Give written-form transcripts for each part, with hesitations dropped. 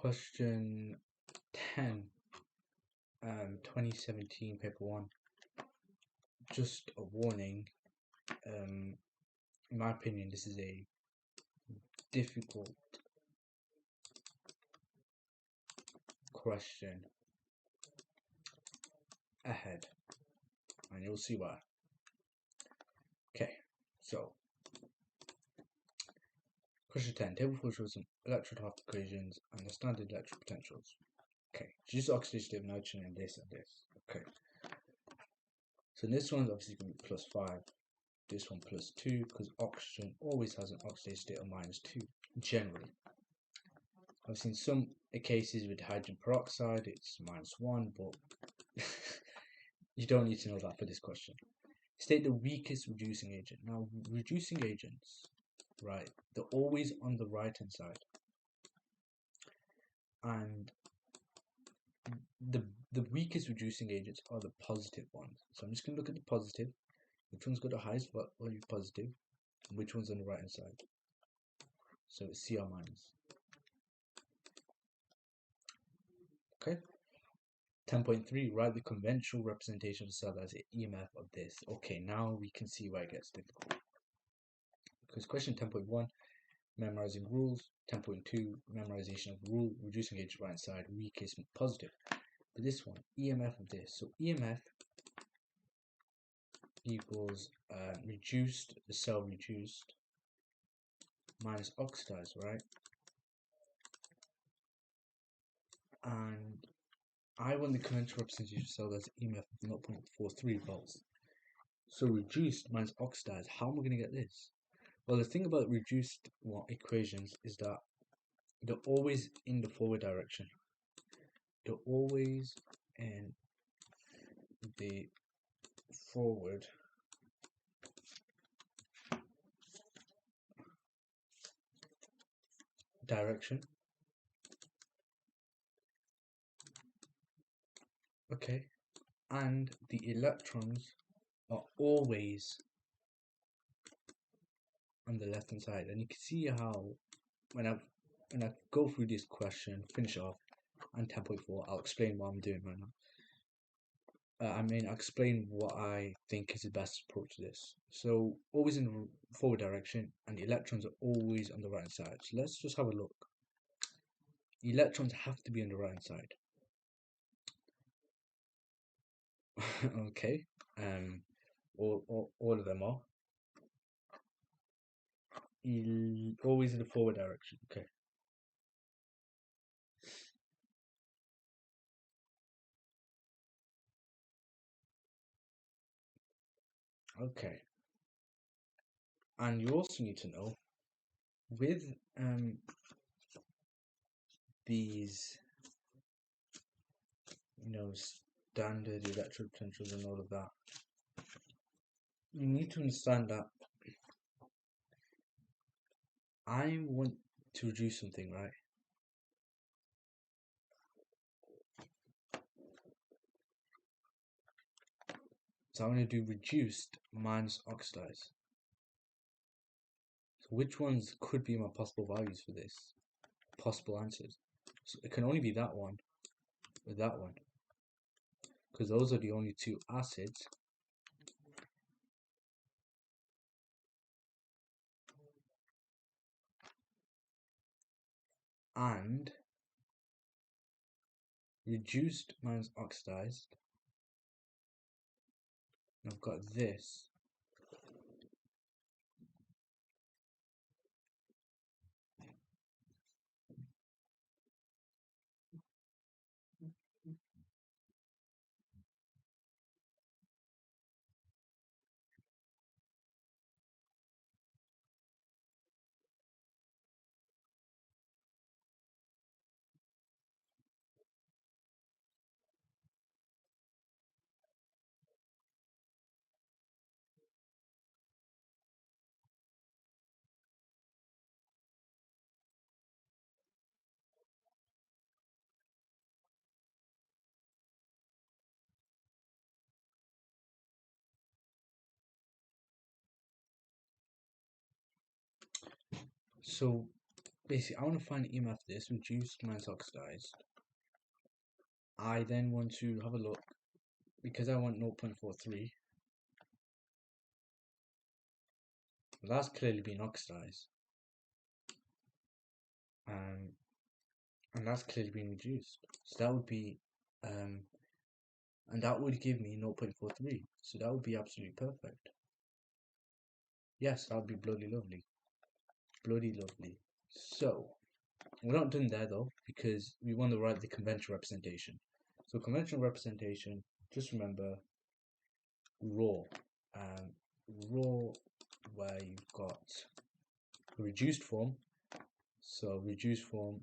Question 10, 2017, paper 1. Just a warning, in my opinion, this is a difficult question ahead, and you'll see why. Okay, so question 10. Table 4 shows some electrode half equations and the standard electric potentials. Okay, just oxidation state of nitrogen and this and this. Okay, so this one's obviously going to be +5. This one +2, because oxygen always has an oxidation state of -2, generally. I've seen some cases with hydrogen peroxide, it's -1, but you don't need to know that for this question. State the weakest reducing agent. Now, reducing agents, right, they're always on the right hand side. And the weakest reducing agents are the positive ones. So I'm just going to look at the positive. Which one's got the highest value positive? And which one's on the right hand side? So it's Cr minus. Okay. 10.3, write the conventional representation of the cell as an EMF of this. Okay, now we can see where it gets difficult. Because question 10.1, memorizing rules. 10.2, memorization of rule, reducing agent right hand side, weakest positive. But this one, EMF of this. So EMF equals reduced, the cell reduced, minus oxidized, right? And I want the conventional representation of cell as EMF of 0.43 volts. So reduced minus oxidized, how am I going to get this? Well, the thing about reduced equations is that they're always in the forward direction. They're always in the forward direction. Okay, and the electrons are always on the left hand side, and you can see how when I go through this question, finish off, and 10.4, I'll explain what I'm doing right now. I'll explain what I think is the best approach to this. So always in the forward direction, and the electrons are always on the right hand side. So let's just have a look. Electrons have to be on the right hand side. Okay, all of them are always in the forward direction. Okay. Okay. And you also need to know with these, standard electrode potentials and all of that, you need to understand that I want to reduce something, right? So I'm going to do reduced minus oxidized. So which ones could be my possible values for this? Possible answers. So it can only be that one or that one, because those are the only two acids and reduced minus oxidized. I've got this. So basically I want to find the EMF for this, reduced minus oxidized. I then want to have a look, because I want 0.43. That's clearly been oxidized. And that's clearly been reduced. So that would be, and that would give me 0.43. So that would be absolutely perfect. Yes, that would be bloody lovely. Bloody lovely. So, we're not done there though, because we want to write the conventional representation. So conventional representation, just remember raw. Raw, where you've got a reduced form. So reduced form,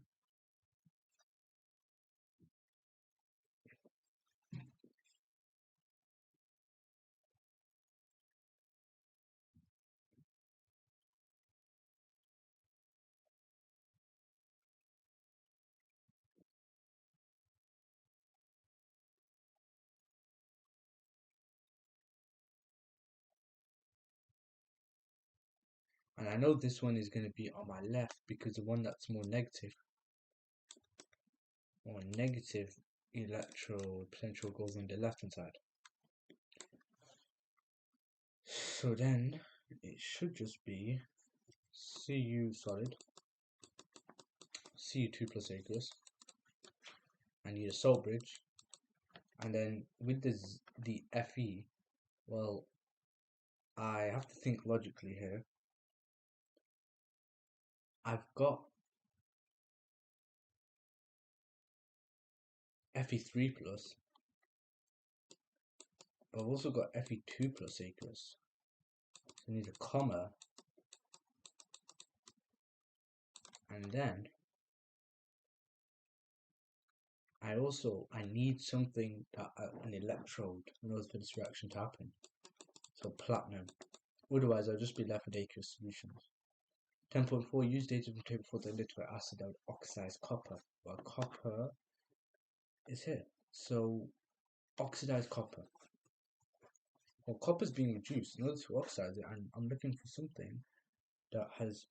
and I know this one is going to be on my left because the one that's more negative electrode potential goes on the left hand side. So then it should just be Cu solid, Cu2 plus aqueous. I need a salt bridge, and then with the Fe, well, I have to think logically here. I've got Fe3 plus, but I've also got Fe2 plus aqueous. So I need a comma, and then I need something that an electrode in order for this reaction to happen. So platinum. Otherwise, I'll just be left with aqueous solutions. 10.4. Use data from table for the nitric acid and oxidized copper. Well, copper is here. So oxidized copper. Well, copper is being reduced in order to oxidize it, and I'm looking for something that has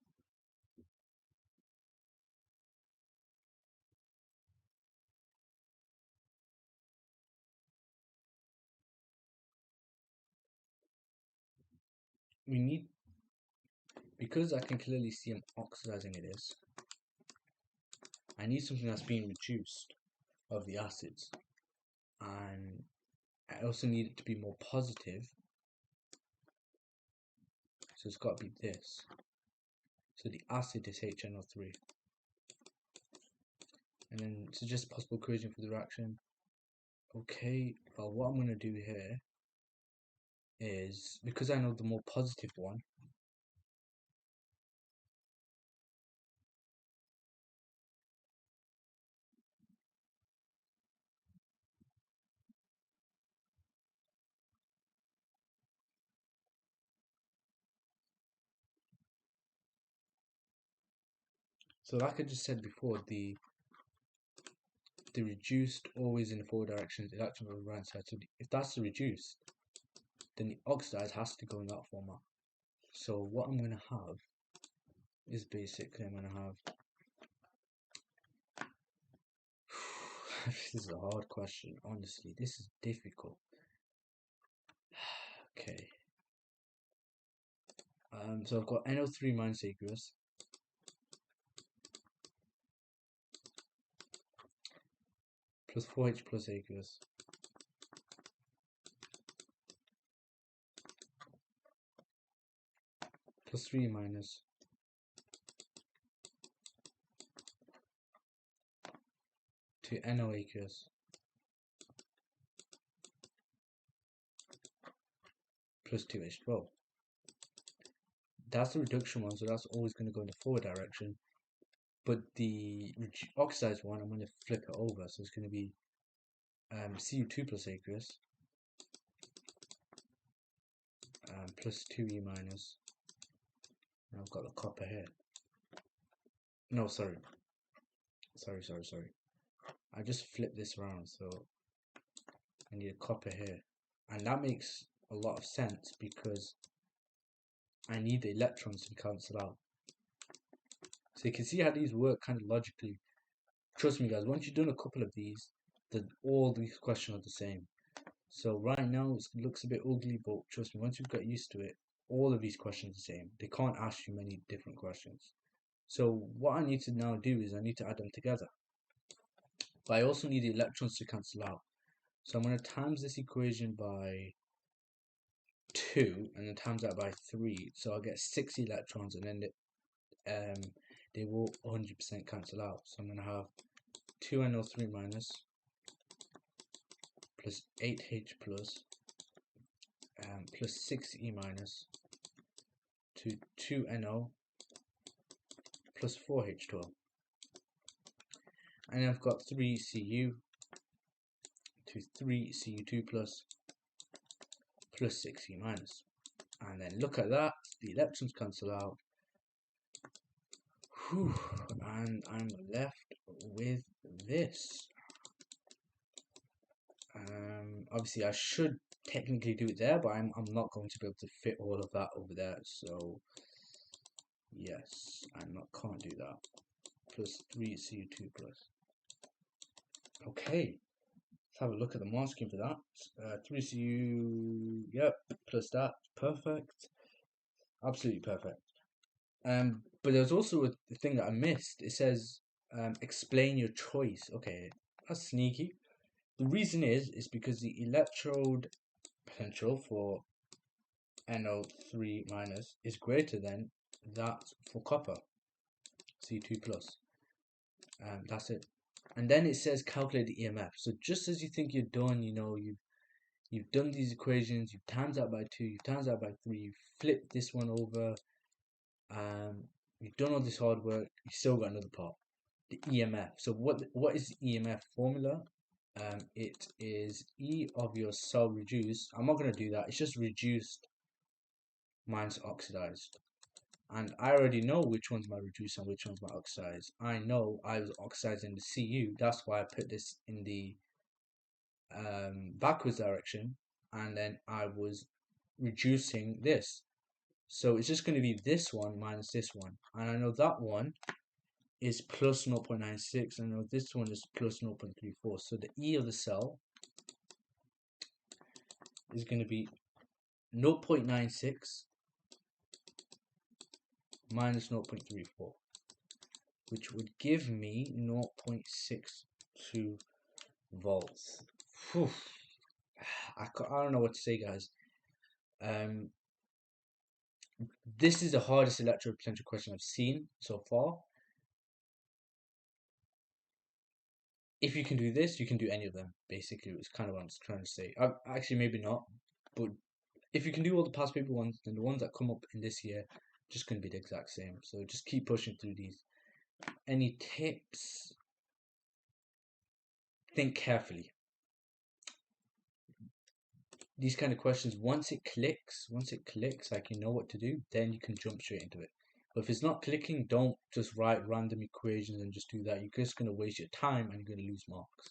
because I can clearly see I'm oxidizing it is, I need something that's being reduced of the acids, and I also need it to be more positive, so it's got to be this. So the acid is HNO3, and then suggest possible equation for the reaction. Okay, well, what I'm going to do here is, because I know the more positive one, so like I just said before, the reduced always in the forward direction, the electron on the right side. So if that's the reduced, then the oxidized has to go in that format. So what I'm going to have is basically I'm going to have this is a hard question, honestly. This is difficult. Okay. So I've got NO3 minus aqueous plus 4H plus aqueous plus 3 minus 2 NO aqueous plus 2H12. That's the reduction one, so that's always going to go in the forward direction. But the oxidized one, I'm going to flip it over, so it's going to be Cu2 plus aqueous plus 2E minus, and I've got the copper here. No, sorry. I just flipped this around, so I need a copper here. And that makes a lot of sense because I need the electrons to be cancelled out. So you can see how these work kind of logically. Trust me, guys, once you've done a couple of these, all these questions are the same. So right now it looks a bit ugly, but trust me, once you've got used to it, all of these questions are the same. They can't ask you many different questions. So what I need to now do is I need to add them together. But I also need the electrons to cancel out. So I'm going to times this equation by 2 and then times that by 3. So I'll get 6 electrons and then they will 100% cancel out. So I'm going to have 2NO3 minus plus 8H plus plus 6E minus to 2NO plus 4H12. And then I've got 3Cu to 3Cu2 plus 6E minus. And then look at that, the electrons cancel out. Whew, and I'm left with this. Obviously I should technically do it there, but I'm not going to be able to fit all of that over there. So yes, can't do that. Plus 3Cu2 plus. Okay, let's have a look at the mark scheme for that. 3Cu, yep, plus that, perfect, absolutely perfect. But there's also a thing that I missed. It says explain your choice. Okay, that's sneaky. The reason is because the electrode potential for NO3 minus is greater than that for copper, C2 plus. That's it. And then it says calculate the EMF. So just as you think you're done, you know, you've done these equations, you've times that by 2, you've times that by 3, you've flipped this one over, you've done all this hard work, you still got another part, the EMF. So what is the EMF formula? It is E of your cell reduced. I'm not going to do that. It's just reduced minus oxidized. And I already know which one's my reduced and which one's my oxidized. I know I was oxidizing the Cu. That's why I put this in the backwards direction. And then I was reducing this. So it's just going to be this one minus this one. And I know that one is plus 0.96. I know this one is plus 0.34. So the E of the cell is going to be 0.96 minus 0.34, which would give me 0.62 volts. Whew. I don't know what to say, guys. This is the hardest electrode potential question I've seen so far. If you can do this, you can do any of them. Basically, it's kind of what I'm trying to say. Actually, maybe not, but if you can do all the past paper ones, then the ones that come up in this year just going to be the exact same. So just keep pushing through these. Any tips? Think carefully. These kind of questions, once it clicks, like you know what to do, then you can jump straight into it. But if it's not clicking, don't just write random equations and just do that. You're just going to waste your time and you're going to lose marks.